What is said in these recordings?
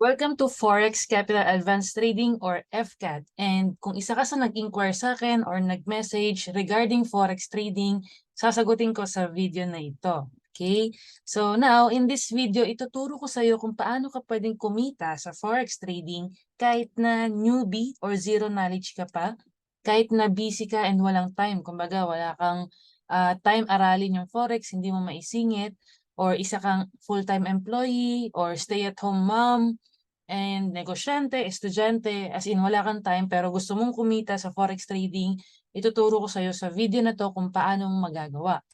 Welcome to Forex Capital Advanced Trading or FCAT. And kung isa ka sa nag-inquire sa akin or nag-message regarding Forex trading, sasagutin ko sa video na ito. Okay? So now, in this video, ituturo ko sa iyo kung paano ka pwedeng kumita sa Forex trading kahit na newbie or zero knowledge ka pa, kahit na busy ka and walang time. Kumbaga, wala kang time aralin yung Forex, hindi mo maisingit, or isa kang full-time employee or stay-at-home mom, and negosyante, estudyante, as in wala kang time pero gusto mong kumita sa forex trading, ituturo ko sa iyo sa video na to kung paano mo magagawa.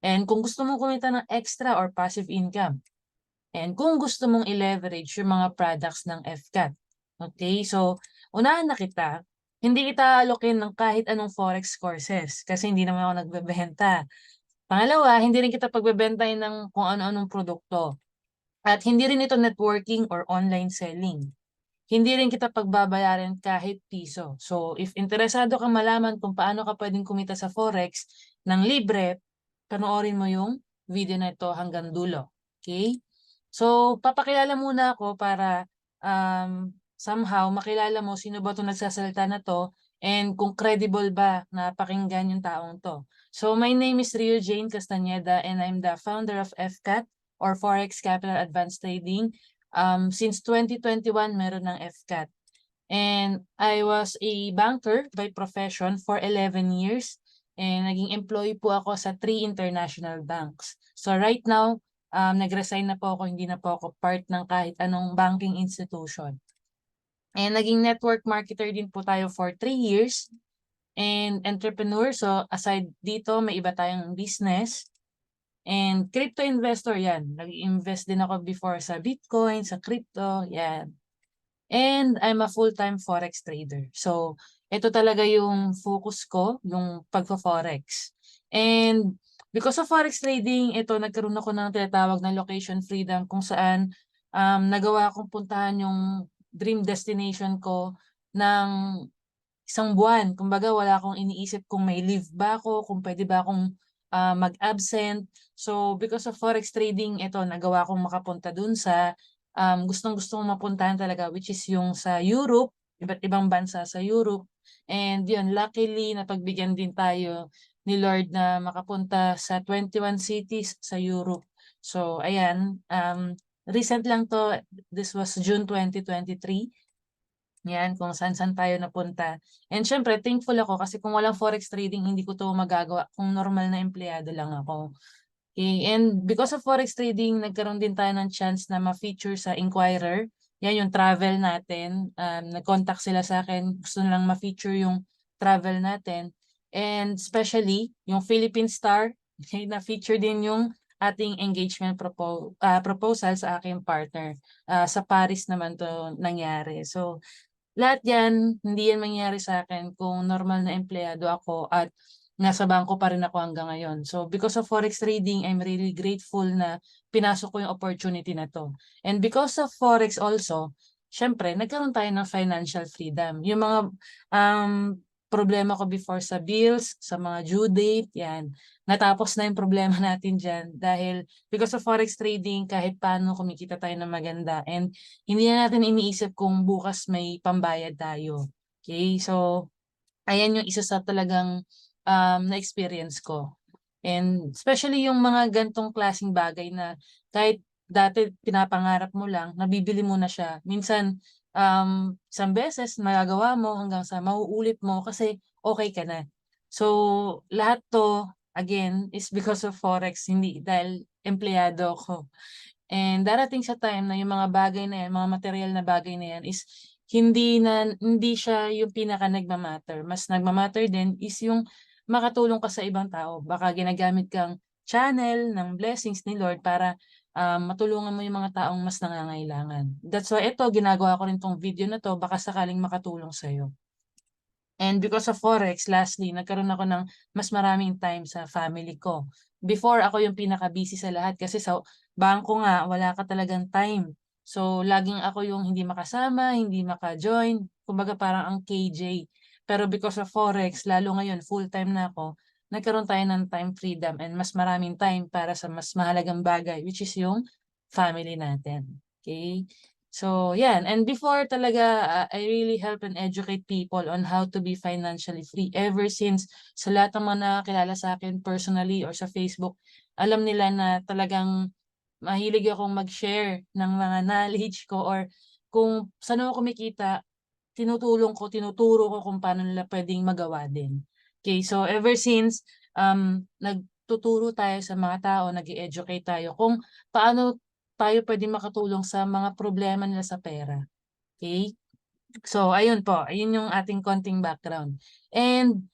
And kung gusto mong kumita ng extra or passive income. And kung gusto mong i-leverage yung mga products ng FCAT. Okay, so unahan na kita, hindi kita alokin ng kahit anong forex courses kasi hindi naman ako nagbebenta. Pangalawa, hindi rin kita pagbebentahin ng kung ano-anong produkto. At hindi rin ito networking or online selling. Hindi rin kita pagbabayaran kahit piso. So, if interesado kang malaman kung paano ka pwedeng kumita sa Forex ng libre, panoorin mo yung video na ito hanggang dulo. Okay? So, papakilala muna ako para somehow makilala mo sino ba itong nagsasalita na to and kung credible ba na pakinggan yung taong to. So, my name is Rio Jane Castañeda and I'm the founder of FCAT or Forex Capital Advanced Trading. Since 2021, meron ng FCAT. And I was a banker by profession for 11 years. And naging employee po ako sa 3 international banks. So right now, nag-resign na po ako, hindi na po ako part ng kahit anong banking institution. And naging network marketer din po tayo for 3 years. And entrepreneur, so aside dito, may iba tayong business. And crypto investor yan. Nag-invest din ako before sa Bitcoin, sa crypto, yan. And I'm a full-time Forex trader. So, ito talaga yung focus ko, yung pagpo-Forex. And because of Forex trading, ito nagkaroon ako ng tinatawag na location freedom kung saan nagawa kong puntahan yung dream destination ko ng isang buwan. Kumbaga, wala akong iniisip kung may leave ba ako, kung pwede ba akong mag-absent. So, because of Forex trading, ito, nagawa kong makapunta dun sa gustong-gusto kong mapuntahan talaga, which is yung sa Europe, iba't ibang bansa sa Europe. And yun, luckily, napagbigyan din tayo ni Lord na makapunta sa 21 cities sa Europe. So, ayan, recent lang to, this was June 2023. Yan, kung saan-saan tayo napunta. And syempre, thankful ako kasi kung walang forex trading, hindi ko to magagawa kung normal na empleyado lang ako. Okay. And because of forex trading, nagkaroon din tayo ng chance na ma-feature sa Inquirer. Yan yung travel natin. Nag-contact sila sa akin. Gusto nilang ma-feature yung travel natin. And especially, yung Philippine Star, okay, na-feature din yung ating engagement proposal sa aking partner. Sa Paris naman to nangyari. So, lahat yan, hindi yan mangyayari sa akin kung normal na empleyado ako at nasa bangko pa rin ako hanggang ngayon. So, because of Forex trading, I'm really grateful na pinasok ko yung opportunity na to. And because of Forex also, syempre, nagkaroon tayo ng financial freedom. Yung mga problema ko before sa bills, sa mga due date, yan. Natapos na yung problema natin dyan dahil because of Forex trading, kahit paano kumikita tayo ng maganda. And hindi na natin iniisip kung bukas may pambayad tayo. Okay, so ayan yung isa sa talagang na-experience ko. And especially yung mga gantong klaseng bagay na kahit dati pinapangarap mo lang, nabibili mo na siya. Minsan, isang beses magagawa mo hanggang sa mauulit mo kasi okay ka na. So, lahat to, again, is because of Forex, hindi dahil empleyado ko. And darating sa time na yung mga bagay na yan, mga material na bagay na yan is hindi siya yung pinaka nagmamatter. Mas nagmamatter din is yung makatulong ka sa ibang tao. Baka ginagamit kang channel ng blessings ni Lord para matulungan mo yung mga taong mas nangangailangan. That's why ito, ginagawa ko rin tong video na to, baka sakaling makatulong sa'yo. And because of Forex, lastly, nagkaroon ako ng mas maraming time sa family ko. Before, ako yung pinaka-busy sa lahat kasi sa bangko nga, wala ka talagang time. So, laging ako yung hindi makasama, hindi maka-join. Kumbaga parang ang KJ. Pero because of Forex, lalo ngayon, full-time na ako, nagkaroon tayo ng time freedom and mas maraming time para sa mas mahalagang bagay, which is yung family natin. Okay? So, yan. And before talaga, I really help and educate people on how to be financially free. Ever since sa lahat ng mga nakakilala sa akin personally or sa Facebook, alam nila na talagang mahilig akong mag-share ng mga knowledge ko or kung saan ako kumikita, tinuturo ko kung paano nila pwedeng magawa din. Okay, so ever since nagtuturo tayo sa mga tao, nag-educate tayo kung paano tayo pwedeng makatulong sa mga problema nila sa pera. Okay? So, ayun po. Ayun yung ating konting background. And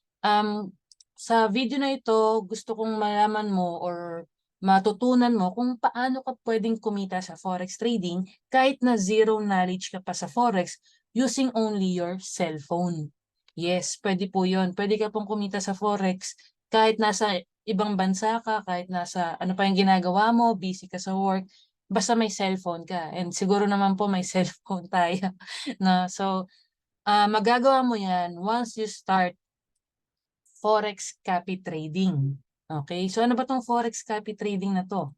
sa video na ito, gusto kong malaman mo or matutunan mo kung paano ka pwedeng kumita sa forex trading kahit na zero knowledge ka pa sa forex using only your cellphone. Yes, pwede po yun. Pwede ka pong kumita sa forex kahit nasa ibang bansa ka, kahit nasa ano pa yung ginagawa mo, busy ka sa work, basta may cellphone ka. And siguro naman po may cellphone tayo. No? So, magagawa mo yan once you start forex copy trading. Okay? So, ano ba tong forex copy trading na to?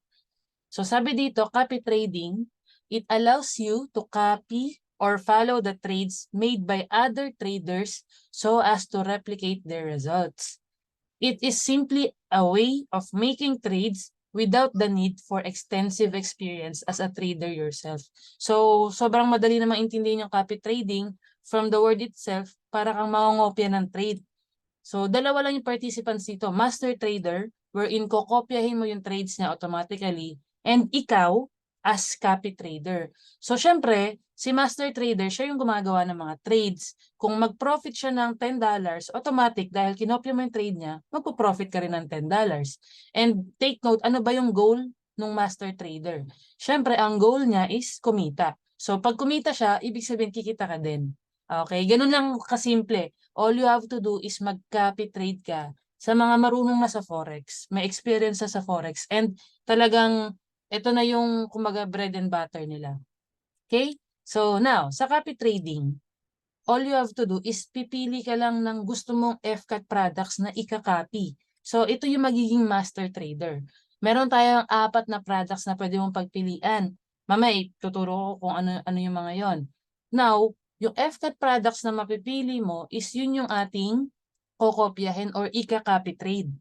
So, sabi dito, copy trading, it allows you to copy or follow the trades made by other traders so as to replicate their results. It is simply a way of making trades without the need for extensive experience as a trader yourself. So, sobrang madali na maintindihan yung copy trading from the word itself para kang mangongopya ng trade. So, dalawa lang yung participants dito. Master trader, wherein kokopyahin mo yung trades niya automatically, and ikaw as copy trader. So, syempre, si master trader, siya yung gumagawa ng mga trades. Kung mag-profit siya ng $10, automatic, dahil kinopya mo yung trade niya, magpo-profit ka rin ng $10. And take note, ano ba yung goal ng master trader? Syempre, ang goal niya is kumita. So, pag kumita siya, ibig sabihin kikita ka din. Okay, ganun lang kasimple. All you have to do is mag-copy trade ka sa mga marunong na sa forex, may experience na sa forex, and talagang ito na yung kumbaga bread and butter nila. Okay? So now, sa copy trading, all you have to do is pipili ka lang ng gusto mong FCAT products na ika-copy. So ito yung magiging master trader. Meron tayong 4 na products na pwede mong pagpilian. Mamaya tuturo ko kung ano yung mga yon. Now, yung FCAT products na mapipili mo is yun yung ating kokopyahin or ika-copy trade.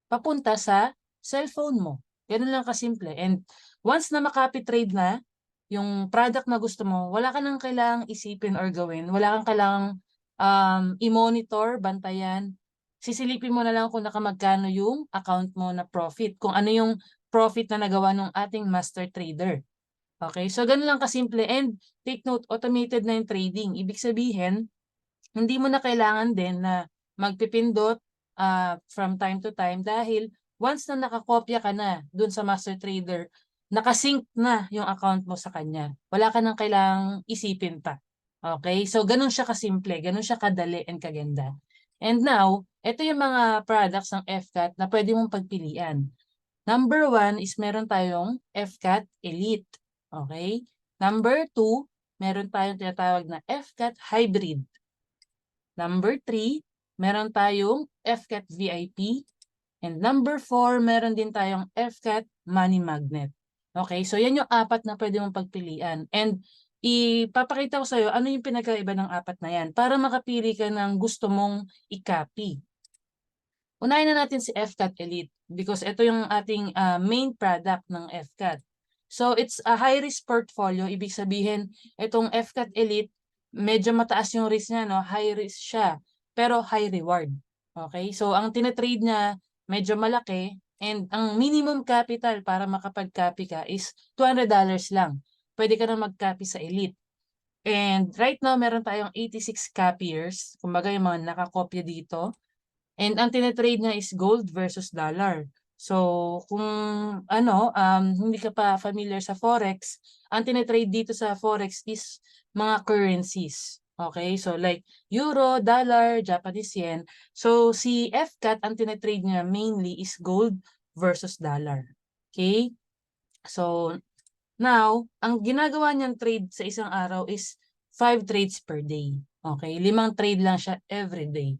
Papunta sa cellphone mo. Ganun lang kasimple. And once na makopy trade na, yung product na gusto mo, wala ka nang kailangang isipin or gawin. Wala kang kailangang i-monitor, bantayan. Sisilipin mo na lang kung nakamagkano yung account mo na profit. Kung ano yung profit na nagawa ng ating master trader. Okay, so ganun lang kasimple. And take note, automated na yung trading. Ibig sabihin, hindi mo na kailangan din na magpipindot from time to time dahil once na nakakopya ka na dun sa master trader, nakasync na yung account mo sa kanya. Wala ka nang kailangang isipin pa. Okay, so ganun siya kasimple, ganun siya kadali and kaganda. And now, ito yung mga products ng FCAT na pwede mong pagpilian. Number 1 is meron tayong FCAT Elite. Okay? Number 2, meron tayong tinatawag na FCAT Hybrid. Number 3, meron tayong FCAT VIP. And number 4, meron din tayong FCAT Money Magnet. Okay, so yan yung 4 na pwede mong pagpilian. And ipapakita ko sa iyo ano yung pinagkaiba ng 4 na yan para makapili ka ng gusto mong i-copy. Unahin na natin si FCAT Elite because ito yung ating main product ng FCAT. So it's a high-risk portfolio. Ibig sabihin, itong FCAT Elite, medyo mataas yung risk niya, no? High risk siya, pero high reward. Okay? So ang tinatrade niya, medyo malaki, and ang minimum capital para makapag-copy ka is $200 lang. Pwede ka na mag-copy sa Elite. And right now, meron tayong 86 copiers. Kumbaga yung mga nakakopya dito. And ang tinatrade niya is gold versus dollar. So, kung hindi ka pa familiar sa Forex, ang tinatrade dito sa Forex is mga currencies. Okay? So, like Euro, Dollar, Japanese Yen. So, si FCAT, ang tinatrade niya mainly is gold versus dollar. Okay? So, now, ang ginagawa niyang trade sa isang araw is 5 trades per day. Okay? 5 trade lang siya every day.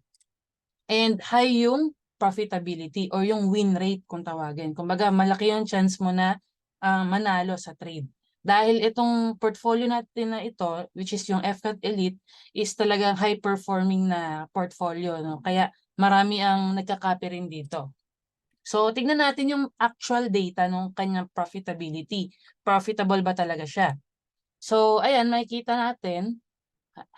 And high yung profitability or yung win rate kung tawagin. Kumbaga, malaki yung chance mo na manalo sa trade. Dahil itong portfolio natin na ito, which is yung FCAT Elite, is talagang high-performing na portfolio, no? Kaya marami ang nagka-copy rin dito. So, tignan natin yung actual data ng kanyang profitability. Profitable ba talaga siya? So, ayan, makikita natin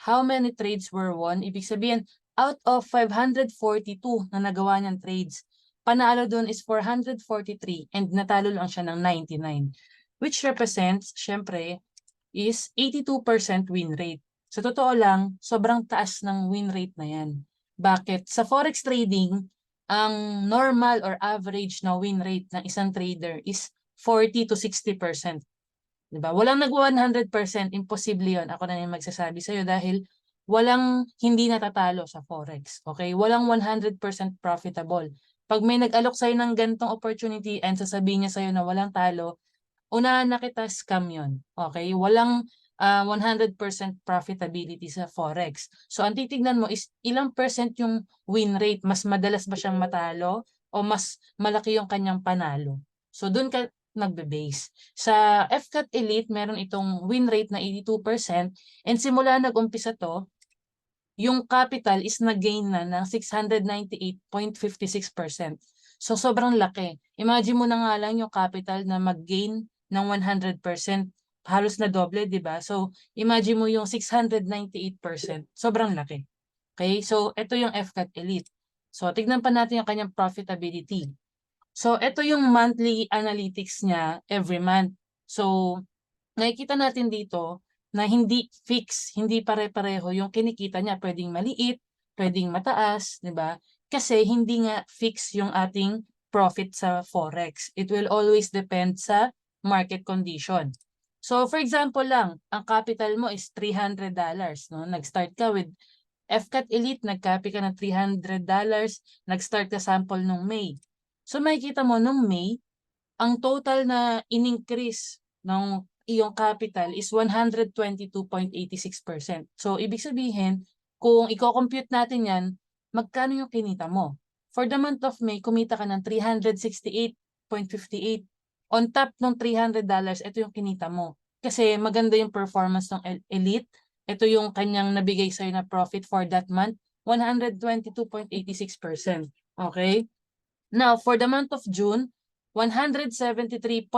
how many trades were won. Ibig sabihin, out of 542 na nagawa niyang trades, panalo doon is 443 and natalo lang siya ng 99. Which represents, syempre, is 82% win rate. Sa totoo lang, sobrang taas ng win rate na yan. Bakit? Sa forex trading, ang normal or average na win rate ng isang trader is 40 to 60%. Diba? Walang nag-100%, imposible yun. Ako na yung magsasabi sa'yo dahil walang hindi natatalo sa forex. Okay? Walang 100% profitable. Pag may nag-alok sa'yo ng gantong opportunity and sasabihin niya sa'yo na walang talo, unahan na kita, scam yun. Okay? Walang 100% profitability sa forex. So, ang titignan mo is ilang percent yung win rate. Mas madalas ba siyang matalo o mas malaki yung kanyang panalo? So, dun ka nagbe-base. Sa FCAT Elite, meron itong win rate na 82% and simula nag-umpisa to, yung capital is nag-gain na ng 698.56%. So, sobrang laki. Imagine mo na nga lang yung capital na mag-gain ng 100%. Halos na doble, di ba? So, imagine mo yung 698%. Sobrang laki. Okay? So, ito yung FCAT Elite. So, tignan pa natin yung kanyang profitability. So, ito yung monthly analytics niya every month. So, nakikita natin dito na hindi fix, hindi pare-pareho yung kinikita niya. Pwedeng maliit, pwedeng mataas, di ba? Kasi hindi nga fix yung ating profit sa Forex. It will always depend sa market condition. So, for example lang, ang capital mo is $300. No? Nag-start ka with FCAT Elite, nag-copy ka ng $300, nag-start ka sample nung May. So, makikita mo nung May, ang total na in-increase ng iyong capital is 122.86%. So, ibig sabihin, kung i-compute natin yan, magkano yung kinita mo? For the month of May, kumita ka ng 368.58. On top ng $300, ito yung kinita mo. Kasi maganda yung performance ng Elite. Ito yung kanyang nabigay sa'yo na profit for that month, 122.86%. Okay? Now, for the month of June, 173.57%.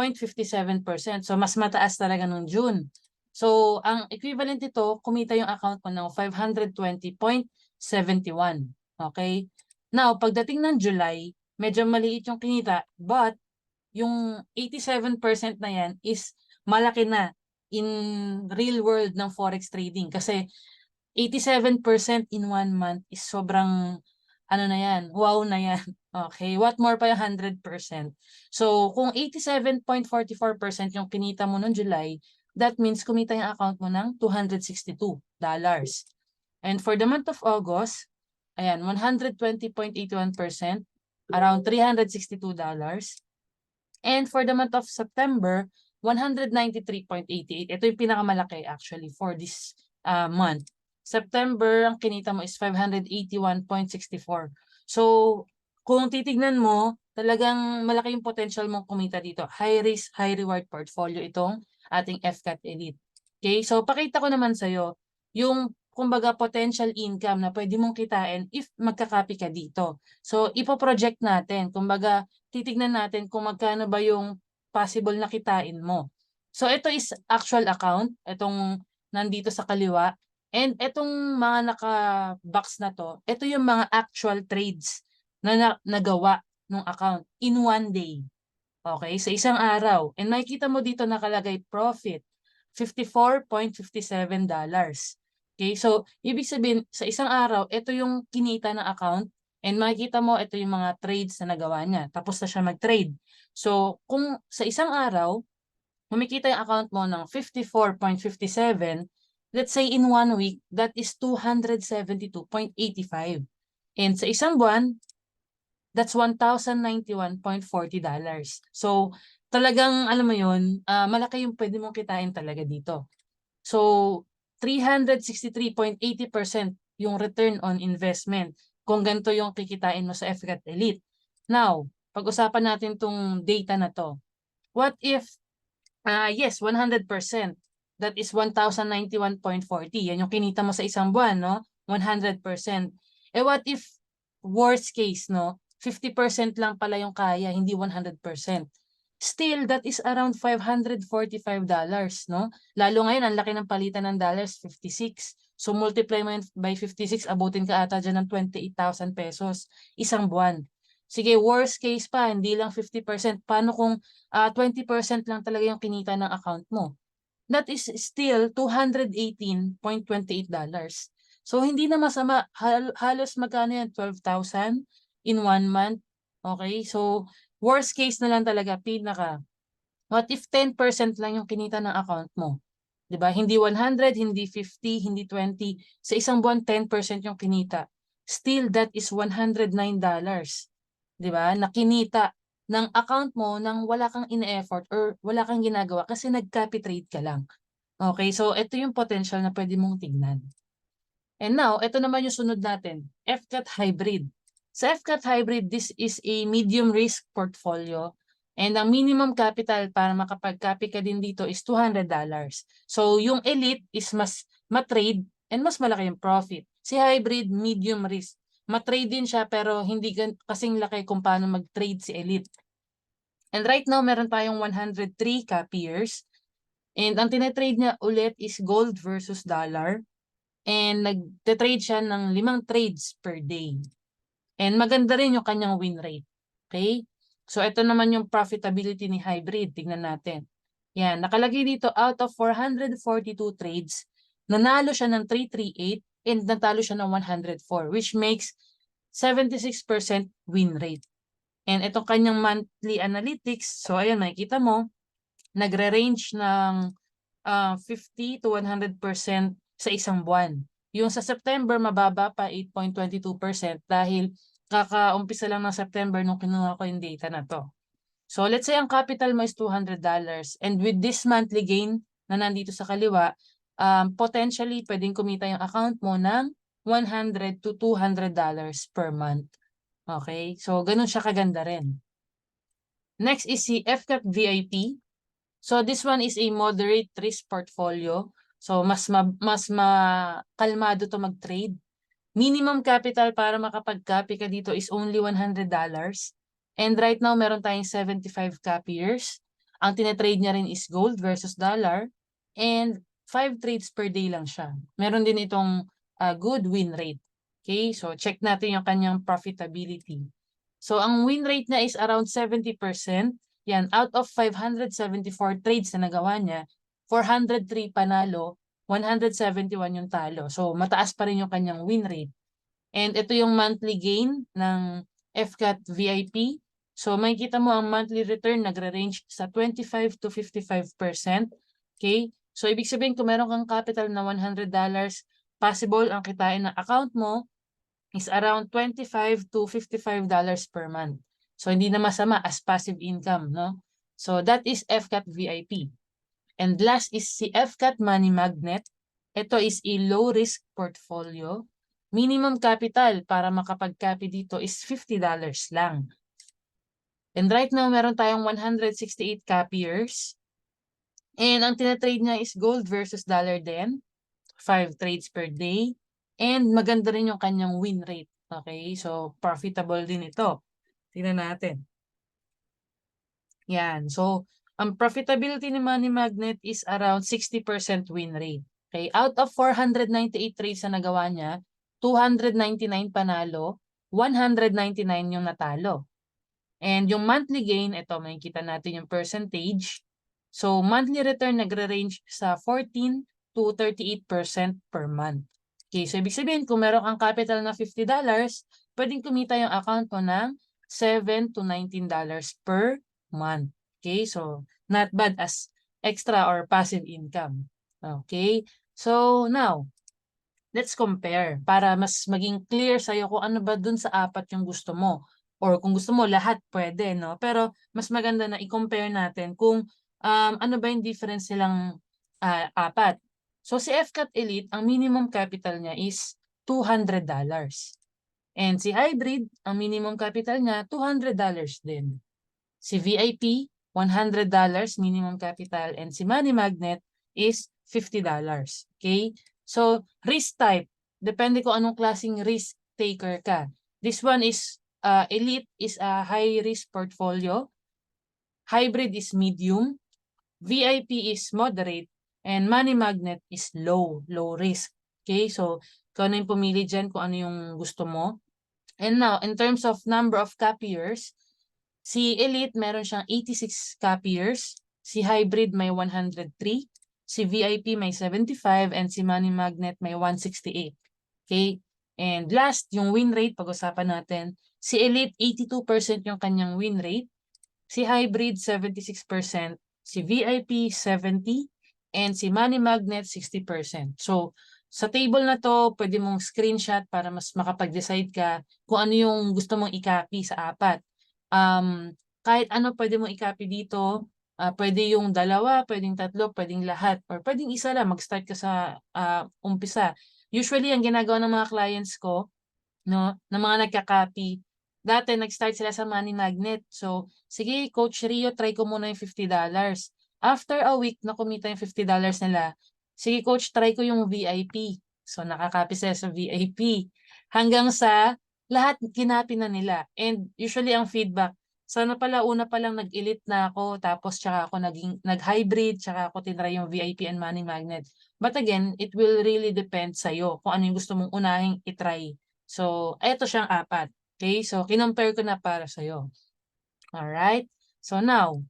So, mas mataas talaga nung June. So, ang equivalent ito, kumita yung account mo ng 520.71. Okay? Now, pagdating ng July, medyo maliit yung kinita, but yung 87% na yan is malaki na in real world ng forex trading. Kasi 87% in 1 month is sobrang ano na yan, wow na yan. Okay, what more pa yung 100%? So, kung 87.44% yung kinita mo noong July, that means kumita yung account mo ng $262. And for the month of August, ayan, 120.81%, around $362. And for the month of September, 193.88. Ito yung pinakamalaki actually for this month. September, ang kinita mo is 581.64. So, kung titignan mo, talagang malaki yung potential mong kumita dito. High risk, high reward portfolio itong ating FCAT Elite. Okay, so pakita ko naman sa'yo yung kumbaga potential income na pwede mong kitain if magkakapi ka dito. So, ipoproject natin. Kumbaga, titignan natin kung magkano ba yung possible na kitain mo. So, ito is actual account. Itong nandito sa kaliwa. And itong mga naka-box na to, ito yung mga actual trades na nagawa ng account in 1 day. Okay, sa isang araw. And makikita mo dito nakalagay profit, $54.57. Okay, so ibig sabihin sa isang araw, ito yung kinita ng account and makikita mo ito yung mga trades na nagawa niya. Tapos na siya mag-trade. So kung sa isang araw, kumikita yung account mo ng 54.57, let's say in 1 week, that is 272.85. And sa isang buwan, that's $1,091.40. So, talagang, alam mo yun, malaki yung pwede mong kitain talaga dito. So, 363.80% yung return on investment kung ganito yung kikitain mo sa FCAT Elite. Now, pag-usapan natin tong data na to. What if Yes, 100%. That is 1,091.40. Yan yung kinita mo sa isang buwan, no? 100%. What if worst case, no? 50% lang pala yung kaya, hindi 100%. Still, that is around $545, no? Lalo ngayon, ang laki ng palitan ng dollars, 56. So, multiply mo yun by 56, abutin ka ata dyan ng 28,000 pesos isang buwan. Sige, worst case pa, hindi lang 50%. Paano kung 20% lang talaga yung kinita ng account mo? That is still $218.28. So, hindi na masama. Halos magkano yan? 12,000 in 1 month. Okay? So, worst case na lang talaga, pinaka. What if 10% lang yung kinita ng account mo? 'Di ba? Hindi 100, hindi 50, hindi 20. Sa isang buwan, 10% yung kinita. Still, that is $109. 'Di ba? Na kinita ng account mo nang wala kang ine-effort or wala kang ginagawa kasi nag-copy trade ka lang. Okay, so ito yung potential na pwede mong tignan. And now, ito naman yung sunod natin, FCAT Hybrid. Sa FCAT Hybrid, this is a medium risk portfolio and ang minimum capital para makapag-copy ka din dito is $200. So, yung elite is mas matrade and mas malaki yung profit. Si Hybrid, medium risk. Matrade din siya pero hindi kasing laki kung paano mag-trade si elite. And right now, meron tayong 103 copy years. And ang tinetrade niya ulit is gold versus dollar. And nagte-trade siya ng 5 trades per day. And maganda rin yung kanyang win rate. Okay? So, ito naman yung profitability ni Hybrid. Tingnan natin. Yan, nakalagay dito out of 442 trades, nanalo siya ng 338 and natalo siya ng 104 which makes 76% win rate. And itong kanyang monthly analytics, so ayan, makikita mo, nagre-range ng 50 to 100% sa isang buwan. Yung sa September, mababa pa 8.22% dahil kakaumpisa lang ng September nung kinuha ko yung data na to. So let's say ang capital mo is $200 and with this monthly gain na nandito sa kaliwa, potentially pwedeng kumita yung account mo ng $100 to $200 per month. Okay? So ganun siya kaganda rin. Next is si FCAT VIP. So this one is a moderate risk portfolio. So mas kalmado to mag-trade. Minimum capital para makapag-copy ka dito is only $100. And right now meron tayong 75 copiers. Ang tinetrade niya rin is gold versus dollar. And 5 trades per day lang siya. Meron din itong good win rate. Okay, so check natin yung kanyang profitability. So ang win rate niya is around 70%. Yan, out of 574 trades na nagawa niya, 403 panalo, 171 yung talo. So, mataas pa rin yung kanyang win rate. And ito yung monthly gain ng FCAT VIP. So, makikita mo ang monthly return nagre-range sa 25 to 55%. Okay? So, ibig sabihin kung meron kang capital na $100, possible ang kitain ng account mo is around $25 to $55 per month. So, hindi na masama as passive income, no? So, that is FCAT VIP. And last is si FCAT Money Magnet. Ito is a low-risk portfolio. Minimum capital para makapag-copy dito is $50 lang. And right now, meron tayong 168 copiers. And ang tinatrade niya is gold versus dollar din. 5 trades per day. And maganda rin yung kanyang win rate. Okay, so profitable din ito. Tingnan natin. Yan. So, ang profitability ni Money Magnet is around 60% win rate. Okay, out of 498 trades na nagawa niya, 299 panalo, 199 yung natalo. And yung monthly gain, ito makikita natin yung percentage. So, monthly return nagre-range sa 14 to 38% per month. Okay, so ibig sabihin, kung meron kang capital na $50, pwedeng kumita yung account mo ng $7 to $19 per month. Okay, so not bad as extra or passive income. Okay, so now, let's compare para mas maging clear sa'yo kung ano ba dun sa apat yung gusto mo. Or kung gusto mo, lahat pwede, no? Pero mas maganda na i-compare natin kung ano ba yung difference silang apat. So si FCAT Elite, ang minimum capital niya is $200. And si Hybrid, ang minimum capital niya, $200 din. Si VIP, $100 minimum capital, and si Money Magnet is $50. Okay? So, risk type, depende kung anong klaseng risk taker ka. This one is Elite is a high risk portfolio, Hybrid is medium, VIP is moderate, and Money Magnet is low risk. Okay, so kung ano yung pumili dyan, kung ano yung gusto mo. And now, in terms of number of cap years, si Elite meron siyang 86 cap years, si Hybrid may 103, si VIP may 75, and si Money Magnet may 168. Okay? And last, yung win rate, pag-usapan natin. Si Elite, 82% yung kanyang win rate. Si Hybrid, 76%. Si VIP, 70%. And si Money Magnet, 60%. So, sa table na to, pwede mong screenshot para mas makapag-decide ka kung ano yung gusto mong i-copy sa apat. Kahit ano pwede mong i-copy dito. Pwede yung dalawa, pwedeng tatlo, pwedeng lahat. Or pwedeng isa lang, mag-start ka sa umpisa. Usually, ang ginagawa ng mga clients ko, no, ng mga nagka-copy, dati nag-start sila sa Money Magnet. So, sige, Coach Rio, try ko muna yung $50. After a week na kumita yung $50 nila, sige, Coach, try ko yung VIP. So, nakaka-copy sila sa VIP. Hanggang sa lahat kinapi na nila. And usually, ang feedback, sana pala una pa lang nag-elite na ako, tapos tsaka ako nag-hybrid, tsaka ako tinry yung VIP and Money Magnet. But again, it will really depend sa'yo kung ano yung gusto mong unahing itry. So, eto siyang apat. Okay? So, kinompare ko na para sa'yo. Alright? So, now,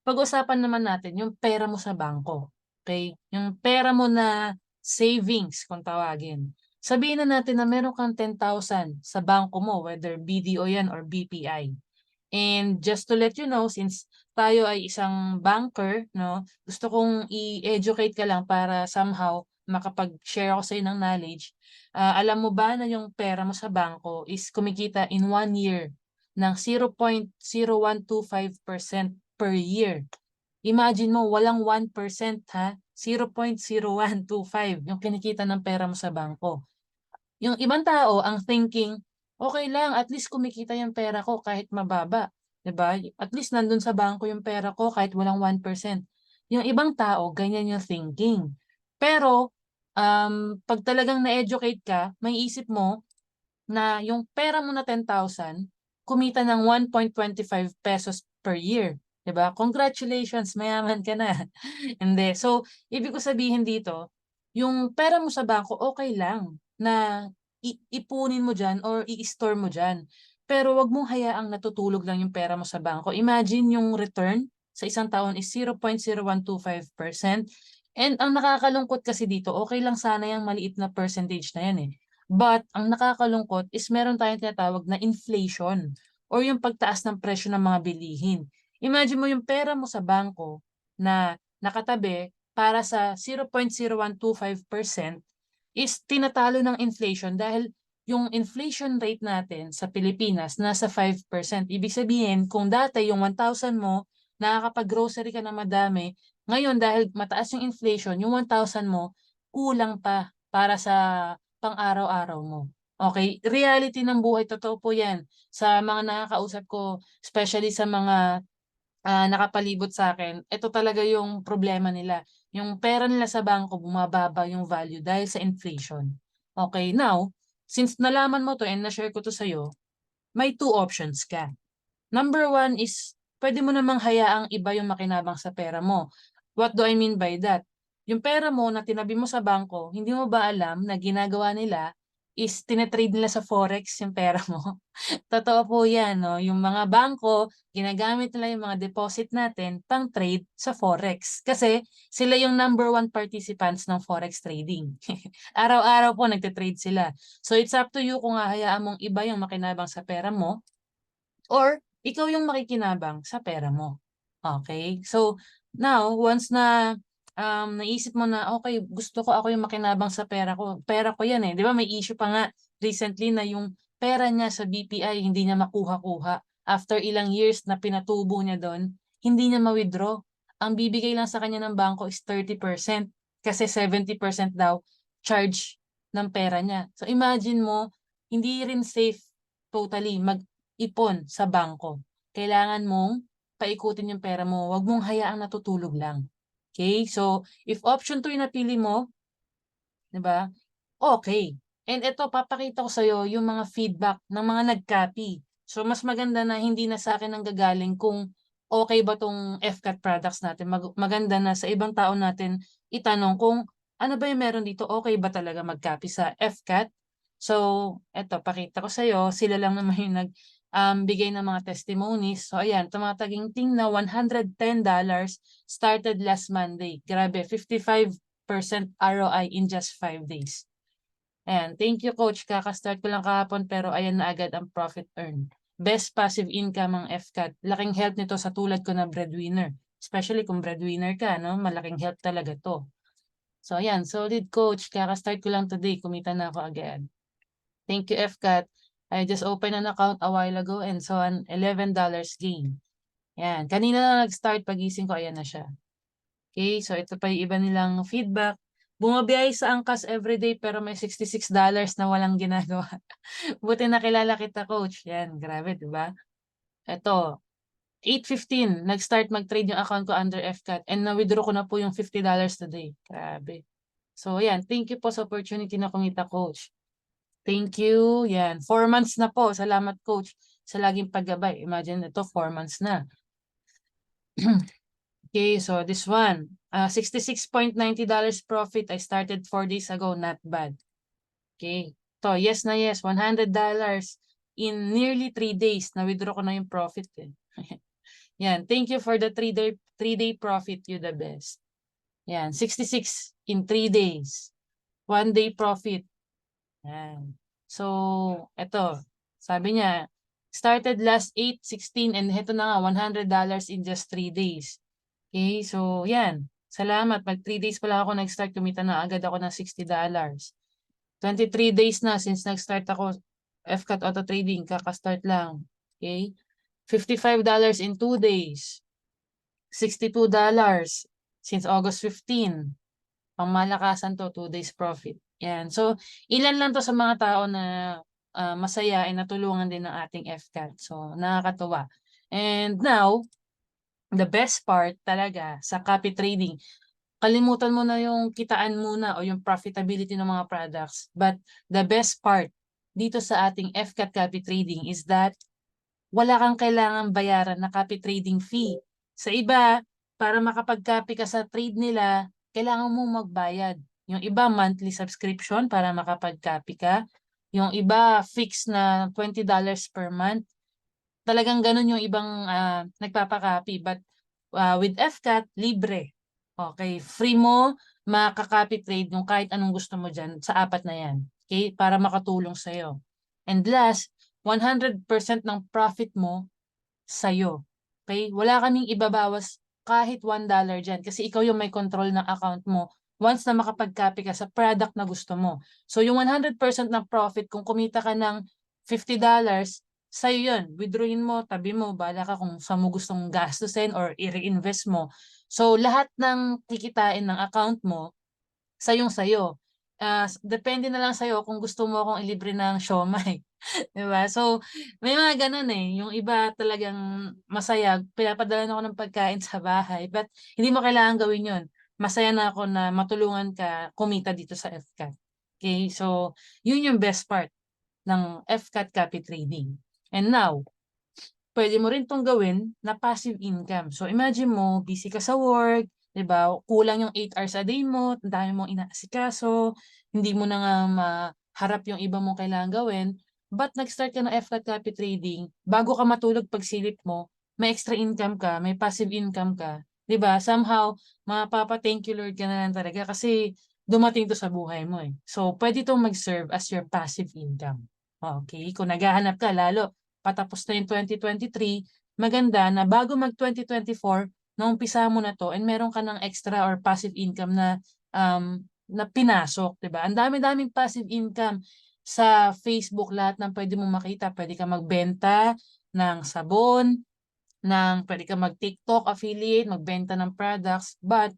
pag-usapan naman natin yung pera mo sa bangko. Okay? Yung pera mo na savings, kung tawagin. Sabihin na natin na meron kang 10,000 sa bangko mo, whether BDO yan or BPI. And just to let you know, since tayo ay isang banker, no, gusto kong i-educate ka lang para somehow makapag-share ako sa ng knowledge. Alam mo ba na yung pera mo sa bangko is kumikita in 1 year ng 0.0125% per year. Imagine mo, walang 1% ha, 0.0125 yung kinikita ng pera mo sa bangko. Yung ibang tao, ang thinking, okay lang, at least kumikita yung pera ko kahit mababa. 'Di ba? At least nandun sa bangko yung pera ko kahit walang 1%. Yung ibang tao, ganyan yung thinking. Pero, pag talagang na-educate ka, may isip mo na yung pera mo na 10,000, kumita ng 1.25 pesos per year. 'Di ba? Congratulations, mayaman ka na. Hindi. So, ibig ko sabihin dito, yung pera mo sa bangko, okay lang na ipunin mo dyan or i-store mo dyan. Pero wag mong hayaang natutulog lang yung pera mo sa bangko. Imagine yung return sa isang taon is 0.0125%. And ang nakakalungkot kasi dito, okay lang sana yung maliit na percentage na yan eh. But ang nakakalungkot is meron tayong tinatawag na inflation or yung pagtaas ng presyo ng mga bilihin. Imagine mo yung pera mo sa bangko na nakatabi para sa 0.0125% is tinatalo ng inflation dahil yung inflation rate natin sa Pilipinas nasa 5%. Ibig sabihin, kung dati yung 1,000 mo, nakakapag-grocery ka na madami, ngayon dahil mataas yung inflation, yung 1,000 mo, kulang pa para sa pang-araw-araw mo. Okay? Reality ng buhay, totoo po yan. Sa mga nakakausap ko, especially sa mga nakapalibot sa akin, ito talaga yung problema nila. Yung pera nila sa bangko, bumababa yung value dahil sa inflation. Okay, now, since nalaman mo to and na-share ko to sa'yo, may two options ka. Number one is, pwede mo namang hayaang iba yung makinabang sa pera mo. What do I mean by that? Yung pera mo na tinabi mo sa bangko, hindi mo ba alam na ginagawa nila is tinetrade nila sa forex yung pera mo? Totoo po yan, no? Yung mga bangko, ginagamit nila yung mga deposit natin pang trade sa forex. Kasi sila yung number one participants ng forex trading. Araw-araw po nagtitrade sila. So it's up to you kung hahayaan mong iba yung makinabang sa pera mo or ikaw yung makikinabang sa pera mo. Okay? So, now, once na naisip mo na, okay, gusto ko ako yung makinabang sa pera ko. Pera ko yan eh. Di ba may issue pa nga recently na yung pera niya sa BPI hindi niya makuha-kuha. After ilang years na pinatubo niya doon, hindi niya ma-withdraw. Ang bibigay lang sa kanya ng bangko is 30% kasi 70% daw charge ng pera niya. So imagine mo, hindi rin safe totally ipon sa bangko. Kailangan mong paikutin yung pera mo. Huwag mong hayaang natutulog lang. Okay? So, if option 2 yung napili mo, di ba? Okay. And ito, papakita ko sa'yo yung mga feedback ng mga nag-copy. So, mas maganda na hindi na sa akin ang gagaling kung okay ba tong FCAT products natin. Maganda na sa ibang tao natin itanong kung ano ba yung meron dito, okay ba talaga mag-copy sa FCAT. So, eto, pakita ko sa'yo. Sila lang naman yung bigay ng mga testimonies. So, ayan, tumataginting na $110 started last Monday. Grabe, 55% ROI in just 5 days. Ayan, thank you coach. Kaka-start ko lang kahapon pero ayan na agad ang profit earn. Best passive income ang FCAT. Laking help nito sa tulad ko na breadwinner. Especially kung breadwinner ka, no? Malaking help talaga to. So ayan, solid coach. Kaka-start ko lang today. Kumita na ako agad. Thank you FCAT. I just opened an account a while ago and saw an $11 gain. Ayan, kanina na nag-start pagising ko, ayan na siya. Okay, so ito pa yung iba nilang feedback. Bumabiyay sa angkas everyday pero may $66 na walang ginagawa. Buti nakilala kita, coach. Yan, grabe, di ba? Ito, 8:15, nag-start mag-trade yung account ko under FCAT and na-withdraw ko na po yung $50 today. Grabe. So, yan. Thank you po sa opportunity na kumita, coach. Thank you. Yan. 4 months na po. Salamat, coach, sa laging paggabay. Imagine ito, 4 months na. Okay, so this one, $66.90 profit. I started 4 days ago, not bad. Okay, to yes na yes, $100 in nearly 3 days. Na-withdraw ko na yung profit eh. Yan, thank you for the 3-day profit, you the best. Yan, 66 in 3 days. 1 day profit. Yan. So, eto, sabi niya, started last 8/16 and heto na nga, $100 in just 3 days. Okay, so yan. Salamat. Mag 3 days pa lang ako nag-start. Kumita na agad ako ng $60. 23 days na since nag-start ako FCAT Auto Trading. Kaka-start lang. Okay. $55 in 2 days. $62 since August 15. Pangmalakasan to, 2 days profit. Yan. So, ilan lang to sa mga tao na masaya ay natulungan din ng ating FCAT. So, nakakatuwa. And now, the best part talaga sa copy trading, kalimutan mo na yung kitaan muna o yung profitability ng mga products. But the best part dito sa ating FCAT copy trading is that wala kang kailangan bayaran na copy trading fee. Sa iba, para makapag-copy ka sa trade nila, kailangan mo magbayad. Yung iba, monthly subscription para makapag-copy ka. Yung iba, fixed na $20 per month. Talagang ganun yung ibang nagpapakopy. But with FCAT, libre. Okay, free mo makaka-copy trade yung kahit anong gusto mo dyan sa 4 na yan. Okay, para makatulong sa'yo. And last, 100% ng profit mo sa'yo. Okay, wala kaming ibabawas kahit $1 dyan kasi ikaw yung may control ng account mo once na makapag-copy ka sa product na gusto mo. So yung 100% ng profit, kung kumita ka ng $50, sa'yo yun. Withdrawin mo, tabi mo, bala ka kung saan mo gustong gastusin or i-reinvest mo. So lahat ng kikitain ng account mo, sayong-sayo. Depende na lang sa'yo kung gusto mo akong ilibre ng siomai. Diba? So, may mga ganun eh. Yung iba talagang masaya. Pinapadala na ako ng pagkain sa bahay. But hindi mo kailangan gawin yun. Masaya na ako na matulungan ka kumita dito sa FCAT. Okay? So, yun yung best part ng FCAT copy trading. And now, pwede mo rin tong gawin na passive income. So, imagine mo, busy ka sa work, diba? Kulang yung 8 hours a day mo, ang dami mong inaasikaso, hindi mo na nga maharap yung iba mong kailangan gawin, but nag-start ka ng FCAT copy trading, bago ka matulog pagsilip mo, may extra income ka, may passive income ka, diba? Somehow, mapapa-thank you Lord ka na lang talaga kasi dumating to sa buhay mo eh. So, pwede itong mag-serve as your passive income. Okay? Kung naghahanap ka, lalo, patapos na yung 2023, maganda na bago mag-2024, naumpisa mo na to and meron ka ng extra or passive income na pinasok, 'di ba? Ang dami-daming passive income sa Facebook, lahat ng pwede mong makita. Pwede ka magbenta ng sabon, pwede ka mag-TikTok affiliate, magbenta ng products, but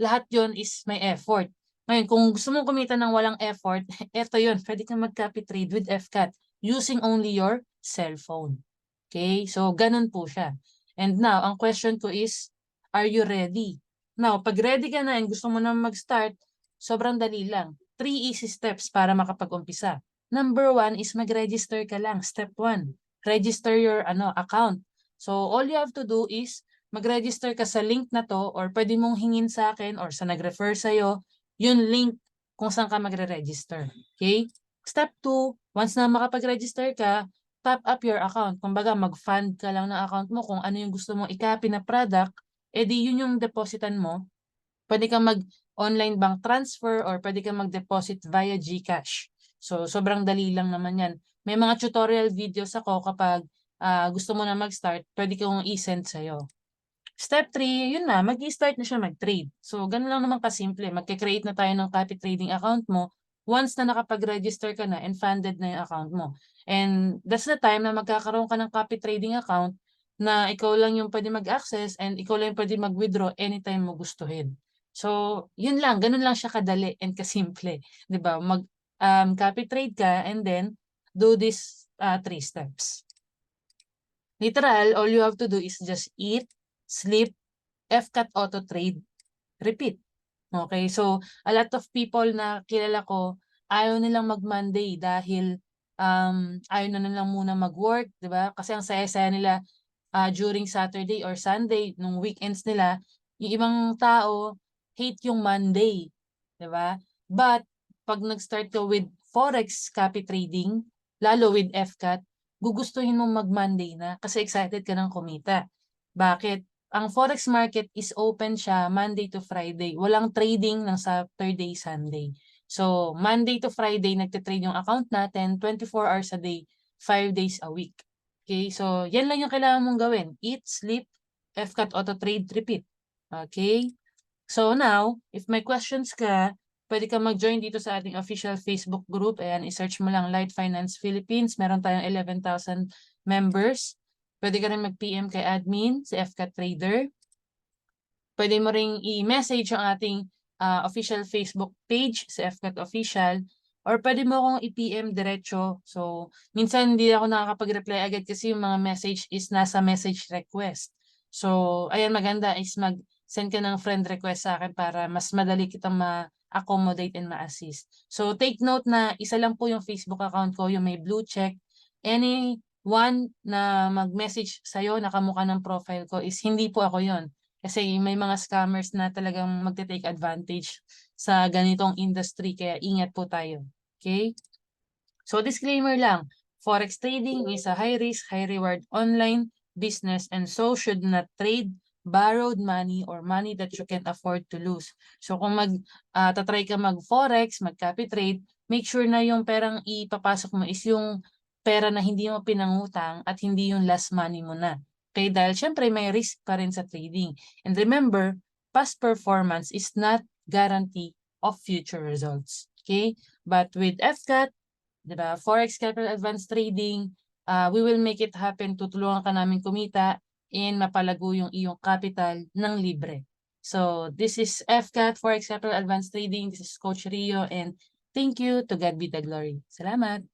lahat 'yon is may effort. Ngayon, kung gusto mong kumita ng walang effort, eto 'yon, pwede kang mag-copy trade with FCAT using only your cellphone. Okay? So, ganun po siya. And now, ang question ko is, are you ready? Now, pag ready ka na and gusto mo na mag-start, sobrang dali lang. 3 easy steps para makapag-umpisa. Number 1 is mag-register ka lang. Step 1, register your account. So, all you have to do is mag-register ka sa link na to or pwede mong hingin sa akin or sa nag-refer sa'yo yung link kung saan ka magre-register. Okay? Step 2, once na makapag-register ka, top up your account. Kumbaga, mag-fund ka lang ng account mo kung ano yung gusto mong i-copy na product, edi yun yung depositan mo. Pwede kang mag-online bank transfer or pwede kang mag-deposit via GCash. So, sobrang dali lang naman yan. May mga tutorial videos ako kapag gusto mo na mag-start, pwede kong i-send sa'yo. Step 3, yun na, mag-i-start na siya mag-trade. So, ganun lang naman kasimple. Magke-create na tayo ng copy trading account mo once na nakapag-register ka na and funded na yung account mo. And that's the time na magkakaroon ka ng copy trading account na ikaw lang yung pwede mag-access and ikaw lang yung pwede mag-withdraw anytime mo gustuhin. So, yun lang. Ganun lang siya kadali and kasimple. 'Di ba? Copy trade ka and then do this 3 steps. Literal, all you have to do is just eat, sleep, FCAT auto trade, repeat. Okay, so a lot of people na kilala ko, ayaw nilang mag-Monday dahil ayaw na nilang muna mag-work, di ba? Kasi ang saya-saya nila during Saturday or Sunday, nung weekends nila, yung ibang tao hate yung Monday, di ba? But pag nag-start ka with Forex copy trading, lalo with FCAT, gugustuhin mong mag-Monday na kasi excited ka ng kumita. Bakit? Ang Forex market is open siya Monday to Friday. Walang trading ng Saturday, Sunday. So, Monday to Friday, nagtitrade yung account natin 24 hours a day, 5 days a week. Okay, so yan lang yung kailangan mong gawin. Eat, sleep, FCAT auto trade, repeat. Okay? So now, if may questions ka, pwede ka mag-join dito sa ating official Facebook group. Ayan, i-search mo lang Light Finance Philippines. Meron tayong 11,000 members. Pwede ka rin mag-PM kay admin, si FCAT Trader. Pwede mo ring i-message ang ating official Facebook page, si FCAT Official. Or pwede mo akong i-PM diretso. So, minsan hindi ako nakakapag-reply agad kasi yung mga message is nasa message request. So, ayan, maganda is mag-send ka ng friend request sa akin para mas madali kitang ma-accommodate and ma-assist. So, take note na isa lang po yung Facebook account ko, yung may blue check. Anyone na mag-message sa'yo, nakamukha ng profile ko is hindi po ako yon. Kasi may mga scammers na talagang magte-take advantage sa ganitong industry, kaya ingat po tayo. Okay? So disclaimer lang, Forex trading is a high risk, high reward online business and so should not trade borrowed money or money that you can't afford to lose. So kung tatry ka mag-Forex, mag-copy trade, make sure na yung perang ipapasok mo is yung pera na hindi mo pinangutang at hindi yung last money mo na. Okay, dahil syempre may risk pa rin sa trading. And remember, past performance is not guarantee of future results. Okay? But with FCAT, diba, Forex Capital Advanced Trading, we will make it happen. Tutulungan ka namin kumita and mapalago yung iyong capital ng libre. So, this is FCAT, Forex Capital Advanced Trading. This is Coach Rio and thank you. To God be the glory. Salamat.